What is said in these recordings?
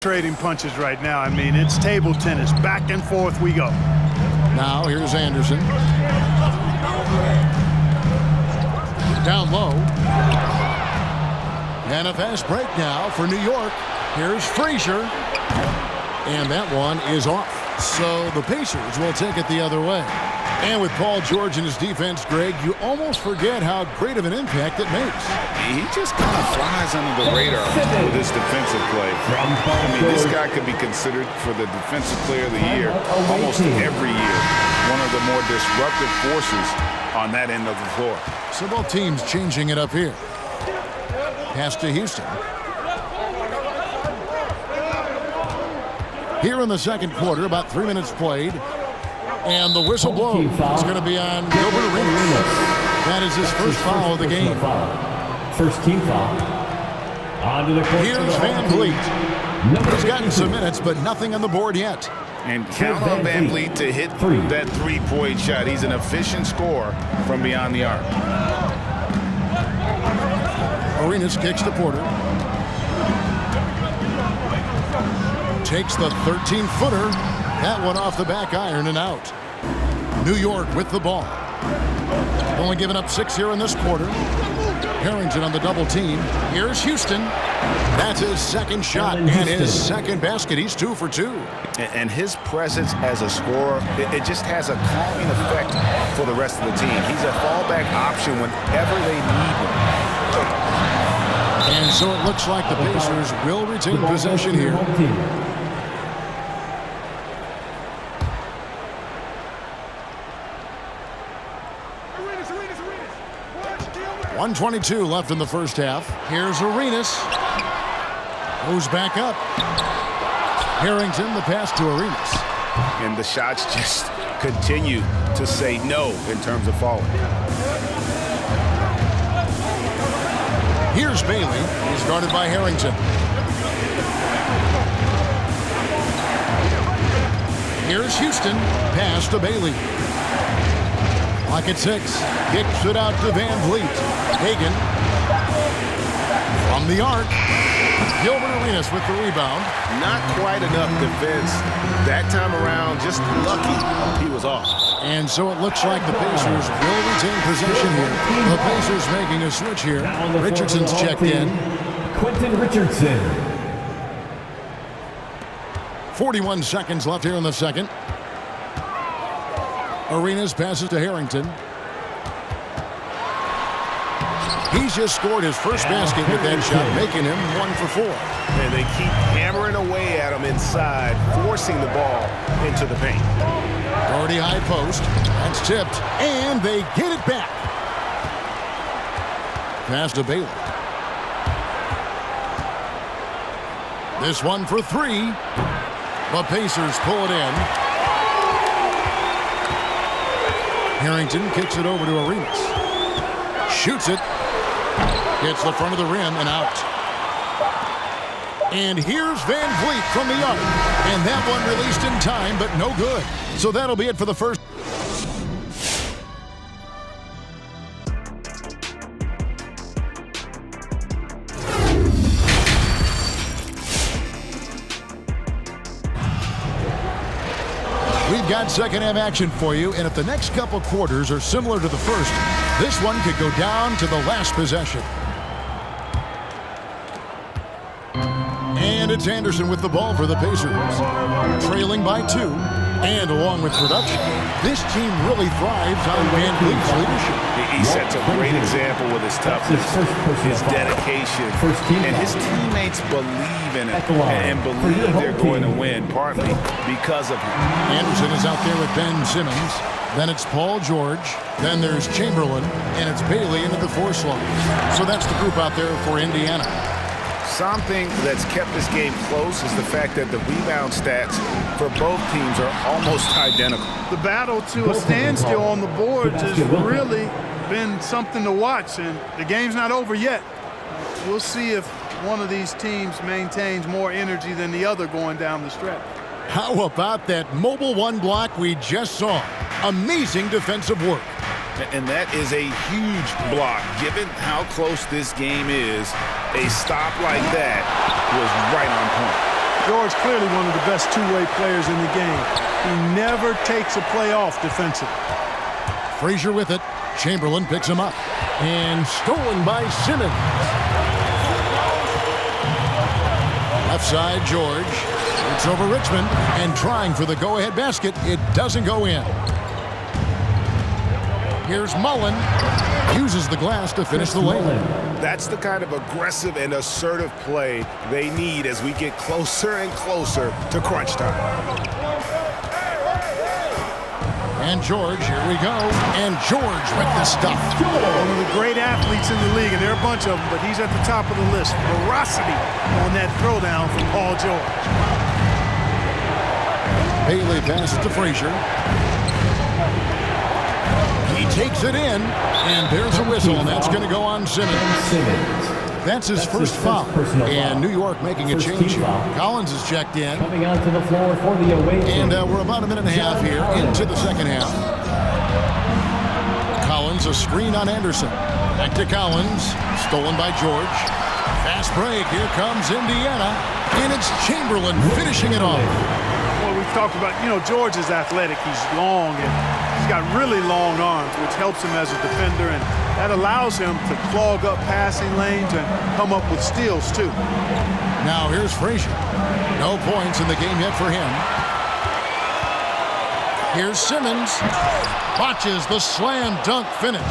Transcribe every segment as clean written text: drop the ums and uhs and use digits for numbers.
Trading punches right now. I mean, it's table tennis. Back and forth we go. Now here's Anderson. Down low. And a fast break now for New York. Here's Frazier. And that one is off. So the Pacers will take it the other way. And with Paul George in his defense, Greg, you almost forget how great of an impact it makes. He just kind of flies under the radar with his defensive play. I mean, this guy could be considered for the Defensive Player of the Year almost every year. One of the more disruptive forces on that end of the floor. So both teams changing it up here. Pass to Houston. Here in the second quarter, about 3 minutes played. And the whistle blows. It's going to be on Gilbert Arenas. That is his first foul of the game. First team foul. Here's Van Vliet. He's gotten some minutes, but nothing on the board yet. And count on Van Vliet to hit that three-point shot. He's an efficient scorer from beyond the arc. Arenas kicks to Porter. Takes the 13-footer. That one off the back iron and out. New York with the ball. Only giving up 6 here in this quarter. Harrington on the double team. Here's Houston. That's his second shot and his second basket. He's 2 for 2. And his presence as a scorer, it just has a calming effect for the rest of the team. He's a fallback option whenever they need him. And so it looks like the Pacers will retain possession here. 1:22 left in the first half. Here's Arenas. Goes back up. Harrington, the pass to Arenas. And the shots just continue to say no in terms of falling. Here's Bailey. He's guarded by Harrington. Here's Houston. Pass to Bailey. Clock at 6. Kicks it out to Van Vliet. Hagan. From the arc. Gilbert Arenas with the rebound. Not quite enough defense that time around. Just lucky he was off. And so it looks like the Pacers will retain possession here. The Pacers making a switch here. Richardson's checked in. Quentin Richardson. 41 seconds left here in the second. Arenas passes to Harrington. He's just scored his first basket with that shot, making him 1 for 4. And they keep hammering away at him inside, forcing the ball into the paint. Already high post. That's tipped. And they get it back. Pass to Bailey. This one for 3. The Pacers pull it in. Harrington kicks it over to Arenas. Shoots it. Hits the front of the rim and out. And here's Van Vliet from the arc. And that one released in time, but no good. So that'll be it for the first. We've got second half action for you, and if the next couple quarters are similar to the first, this one could go down to the last possession. And it's Anderson with the ball for the Pacers. Trailing by 2. And along with production, this team really thrives on Van Vliet's leadership. He sets a great example with his toughness, his dedication, and his teammates believe in him and believe they're going to win, partly because of him. Anderson is out there with Ben Simmons. Then it's Paul George. Then there's Chamberlain. And it's Bailey into the force line. So that's the group out there for Indiana. Something that's kept this game close is the fact that the rebound stats for both teams are almost identical. The battle to a standstill on the boards has really been something to watch, and the game's not over yet. We'll see if one of these teams maintains more energy than the other going down the stretch. How about that mobile one block we just saw? Amazing defensive work. And that is a huge block. Given how close this game is, a stop like that was right on point. George clearly one of the best two-way players in the game. He never takes a play off defensively. Frazier with it. Chamberlain picks him up. And stolen by Simmons. Left side, George. It's over Richmond. And trying for the go-ahead basket. It doesn't go in. Here's Mullen. Uses the glass to finish the lane. That's the kind of aggressive and assertive play they need as we get closer and closer to crunch time. And George, here we go. And George with the stuff. One of the great athletes in the league, and there are a bunch of them, but he's at the top of the list. Ferocity on that throwdown from Paul George. Bailey passes to Frazier. He takes it in, and there's a whistle, and that's going to go on Simmons. That's his first foul, and New York making a change here. Collins is checked in. Coming onto the floor for the away team. And we're about a minute and a half here into the second half. Collins, a screen on Anderson. Back to Collins, stolen by George. Fast break, here comes Indiana, and it's Chamberlain finishing it off. Well, we've talked about, George is athletic. He's long, and he's got really long arms, which helps him as a defender, and that allows him to clog up passing lanes and come up with steals, too. Now here's Frazier. No points in the game yet for him. Here's Simmons. Botches the slam dunk finish.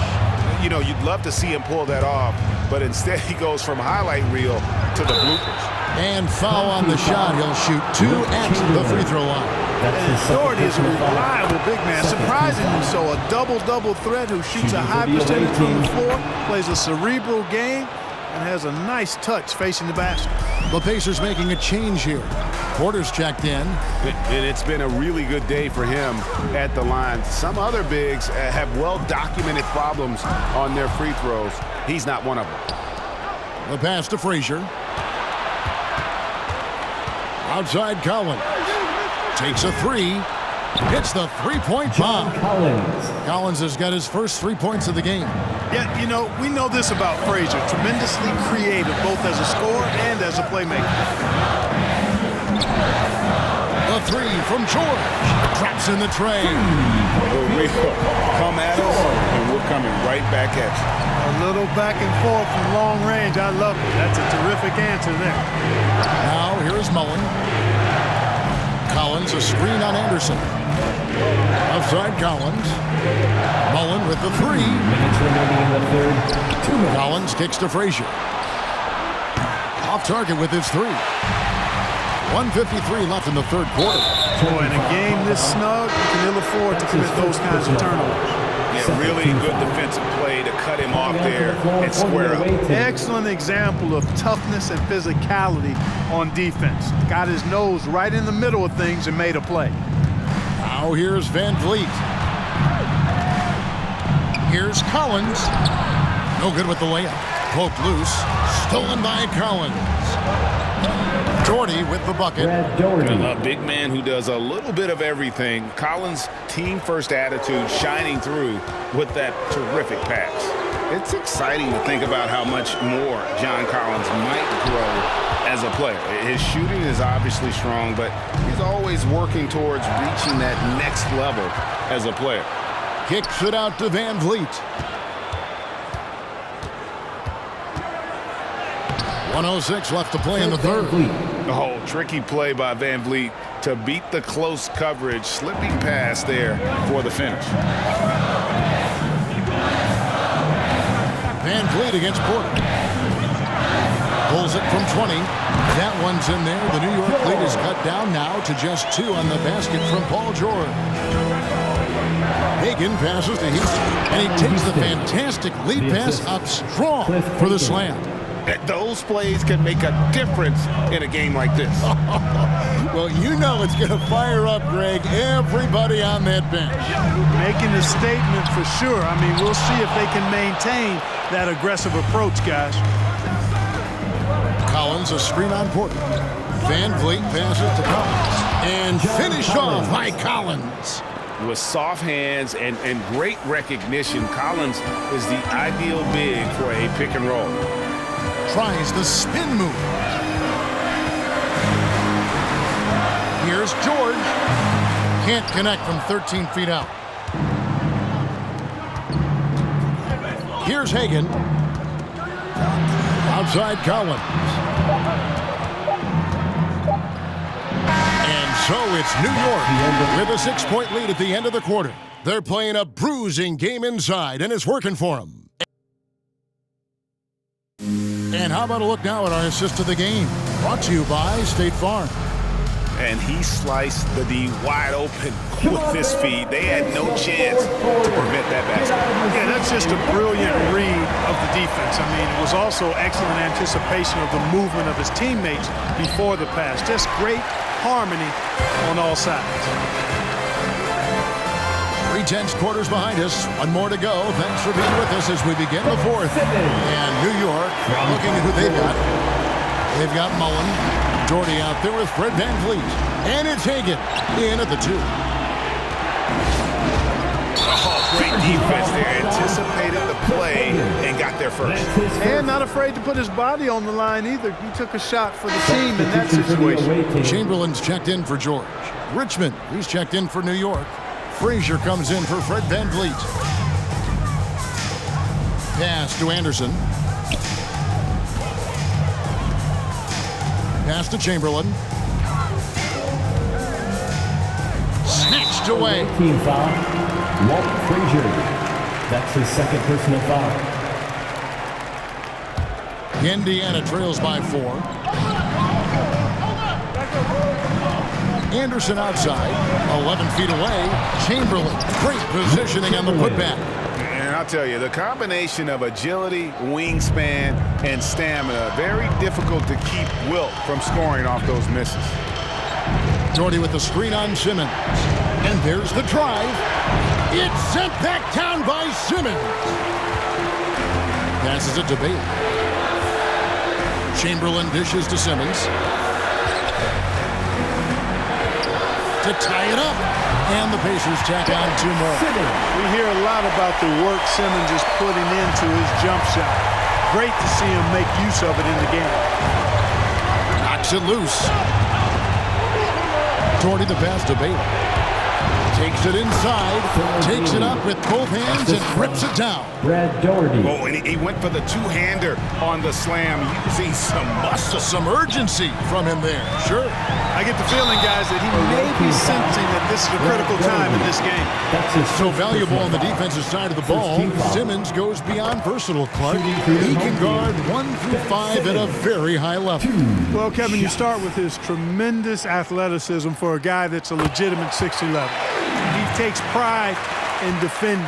You'd love to see him pull that off, but instead he goes from highlight reel to the bloopers. And foul on the shot. He'll shoot 2 at the free throw line. Doherty is a reliable big man, surprisingly so. A double-double threat who shoots a high percentage from the floor, plays a cerebral game, and has a nice touch facing the basket. The Pacers making a change here. Porter's checked in. And it's been a really good day for him at the line. Some other bigs have well-documented problems on their free throws. He's not one of them. The pass to Frazier. Outside Collins. Takes a three. Hits the three-point bomb. Collins has got his first 3 points of the game. Yeah, we know this about Frazier. Tremendously creative, both as a scorer and as a playmaker. The three from George. Traps in the tray. We'll come at us, and we're coming right back at you. A little back and forth from long range. I love it. That's a terrific answer there. Now, here's Mullen. Collins, a screen on Anderson. Outside Collins. Mullen with the three. Minutes remaining in the third. 2 minutes. Collins kicks to Frazier. Off target with his three. 1:53 left in the third quarter. Boy, in a game this snug, you can ill afford to commit those kinds of turnovers. Yeah, really good defensive play to cut him off there and square up. Excellent example of toughness and physicality on defense. Got his nose right in the middle of things and made a play. Now here's Van Vliet. Here's Collins. No good with the layup. Poked loose. Stolen by Collins. Doherty with the bucket. A big man who does a little bit of everything. Collins' team-first attitude shining through with that terrific pass. It's exciting to think about how much more John Collins might grow as a player. His shooting is obviously strong, but he's always working towards reaching that next level as a player. Kicks it out to Van Vliet. 1:06 left to play in the third. Oh, tricky play by Van Vliet to beat the close coverage, slipping pass there for the finish. Van Vliet against Porter. Pulls it from 20. That one's in there. The New York lead is cut down now to just 2 on the basket from Paul George. Hagan passes to Houston, and he takes the fantastic lead pass up strong for the slam. Those plays can make a difference in a game like this. Well, it's going to fire up, Greg, everybody on that bench. Making a statement for sure. I mean, we'll see if they can maintain that aggressive approach, guys. Collins, a screen on Porter. Van Vliet passes to Collins. And finished off by Collins. With soft hands and great recognition, Collins is the ideal big for a pick and roll. Tries the spin move. Here's George. Can't connect from 13 feet out. Here's Hagan. Outside Collins. And so it's New York with a 6-point lead at the end of the quarter. They're playing a bruising game inside, and it's working for them. And how about a look now at our assist of the game? Brought to you by State Farm. And he sliced the D wide open with this feed. They had no chance to prevent that basket. Yeah, that's just a brilliant read of the defense. I mean, it was also excellent anticipation of the movement of his teammates before the pass. Just great harmony on all sides. 3/10 quarters behind us. One more to go. Thanks for being with us as we begin the fourth. And New York, looking at who they've got. They've got Mullen. Jordy out there with Fred VanVleet. And it's Hagan in at the 2. Oh, great defense there. Anticipated the play and got there first. And not afraid to put his body on the line either. He took a shot for the team in that situation. Chamberlain's checked in for George. Richmond, he's checked in for New York. Frazier comes in for Fred VanVleet. Pass to Anderson. Pass to Chamberlain. Snatched away. Team foul. Walt Frazier. That's his second personal foul. Indiana trails by 4. Anderson outside, 11 feet away. Chamberlain, great positioning on the putback. And I'll tell you, the combination of agility, wingspan, and stamina, very difficult to keep Wilt from scoring off those misses. Jordy with the screen on Simmons. And there's the drive. It's sent back down by Simmons. Passes it to Bailey. Chamberlain dishes to Simmons. To tie it up. And the Pacers tack on 2 more. We hear a lot about the work Simmons is putting into his jump shot. Great to see him make use of it in the game. Knocks it loose. Jordy the pass to Bailey. Takes it inside. Takes it up with both hands and rips it down. Brad Doherty. Oh, and he went for the two-hander on the slam, using some muscle. Some urgency from him there. Sure. I get the feeling, guys, that he may be sensing that this is a critical time in this game. So valuable on the defensive side of the ball. Simmons goes beyond personal clutch. He can guard 1 through 5 at a very high level. Well, Kevin, you start with his tremendous athleticism for a guy that's a legitimate 6'11". He takes pride in defending,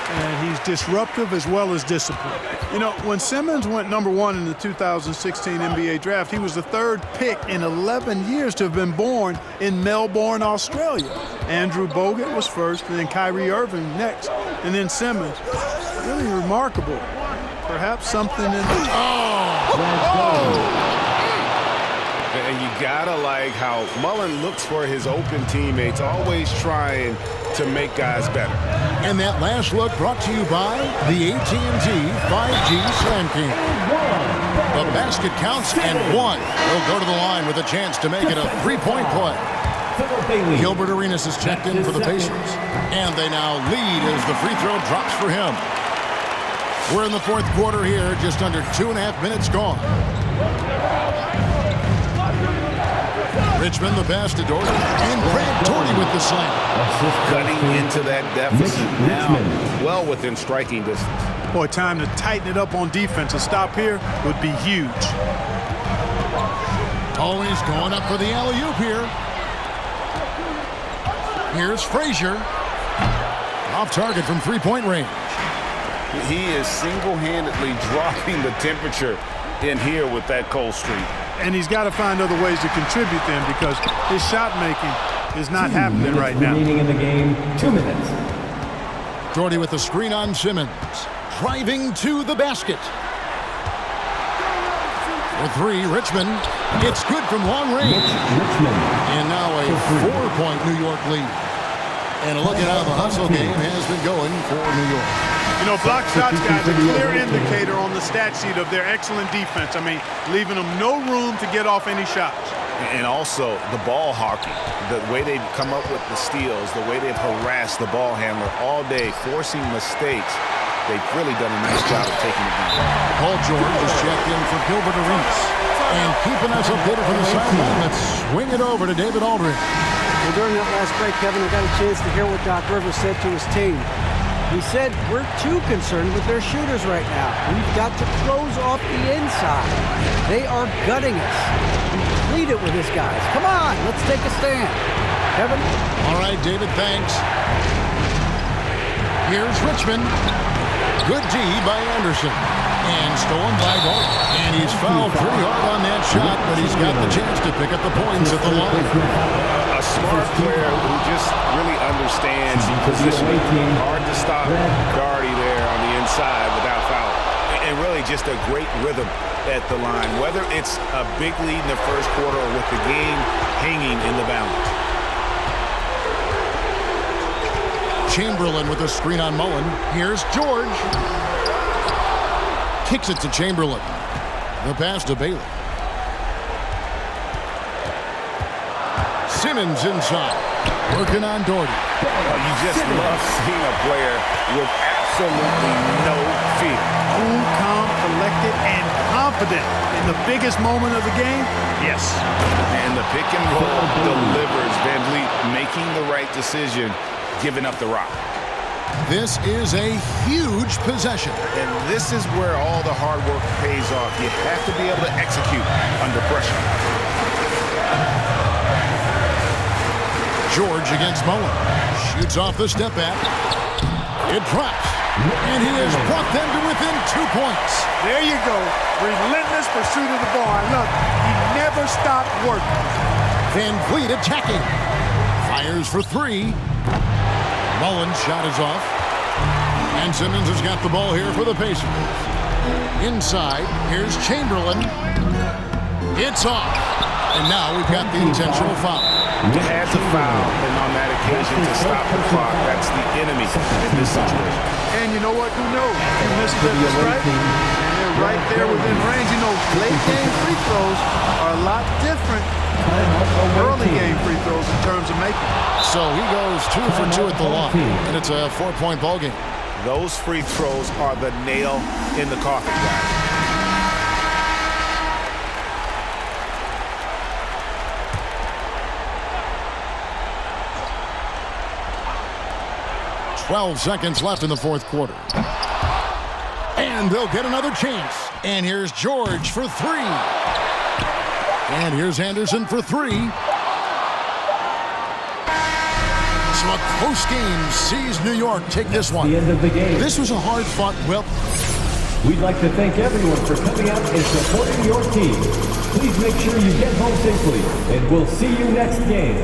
and he's disruptive as well as disciplined. You know, when Simmons went #1 in the 2016 NBA draft, he was the 3rd pick in 11 years to have been born in Melbourne, Australia. Andrew Bogut was first, and then Kyrie Irving next, and then Simmons. Really remarkable. Perhaps something in the... And you gotta like how Mullen looks for his open teammates, always trying to make guys better. And that last look brought to you by the AT&T 5G Slam King. The basket counts and 1. He'll go to the line with a chance to make it a 3-point play. Gilbert Arenas is checked in for the Pacers. And they now lead as the free throw drops for him. We're in the 4th quarter here, just under 2.5 minutes gone. Richmond the pass to Doherty. And Brad Doherty with the slam. Cutting into that deficit now, well within striking distance. Boy, time to tighten it up on defense. A stop here would be huge. Always going up for the alley-oop here. Here's Frazier. Off target from 3-point range. He is single-handedly dropping the temperature in here with that cold streak. And he's got to find other ways to contribute then, because his shot making is not happening right now. Remaining in the game, 2 minutes. Jordy with the screen on Simmons. Driving to the basket. For 3, Richmond. It's good from long range. Richmond. And now a 4-point New York lead. And look at how the hustle game has been going for New York. You know, block shots, guys, a clear indicator on the stat sheet of their excellent defense. I mean, leaving them no room to get off any shots. And also the ball hawking, the way they've come up with the steals, the way they've harassed the ball handler all day, forcing mistakes. They've really done a nice job of taking it down. Paul George is checked in for Gilbert Arenas. And keeping us updated from the sideline, let's swing it over to David Aldridge. Well, during that last break, Kevin, I got a chance to hear what Doc Rivers said to his team. He said, we're too concerned with their shooters right now. We've got to close off the inside. They are gutting us. We pleaded with his guys. Come on, let's take a stand. Kevin? All right, David, thanks. Here's Richmond. Good D by Anderson. And stolen by Gordon. And he's fouled pretty hard on that shot, but he's got the chance to pick up the points at the line. A smart player who just really understands positioning. Hard to stop Gardy there on the inside without foul. And really just a great rhythm at the line, whether it's a big lead in the first quarter or with the game hanging in the balance. Chamberlain with a screen on Mullen. Here's George. Kicks it to Chamberlain. The pass to Bailey. Simmons inside. Working on Doherty. You just love seeing a player with absolutely no fear. Cool, calm, collected, and confident in the biggest moment of the game. Yes. And the pick and roll delivers. Van Vliet making the right decision, giving up the rock. This is a huge possession. And this is where all the hard work pays off. You have to be able to execute under pressure. George against Mullen. Shoots off the step back. It drops. And he has brought them to within 2 points. There you go. Relentless pursuit of the ball. And look, he never stopped working. Van Vliet attacking. Fires for three. Mullen's shot is off. And Simmons has got the ball here for the Pacers. Inside, here's Chamberlain. It's off. And now we've got the intentional foul. They had to foul, and on that occasion to stop the clock. That's the enemy in this situation. And you know what? Who knows? You missed the strike, and they're right there within range. You know, late game free throws are a lot different than early game free throws in terms of making. So he goes 2 for 2 at the line, and it's a 4-point ball game. Those free throws are the nail in the coffin, guys. 12 seconds left in the fourth quarter. And they'll get another chance. And here's George for three. And here's Anderson for three. So a close game sees New York take this one. The end of the game. This was a hard-fought, well... We'd like to thank everyone for coming out and supporting your team. Please make sure you get home safely, and we'll see you next game.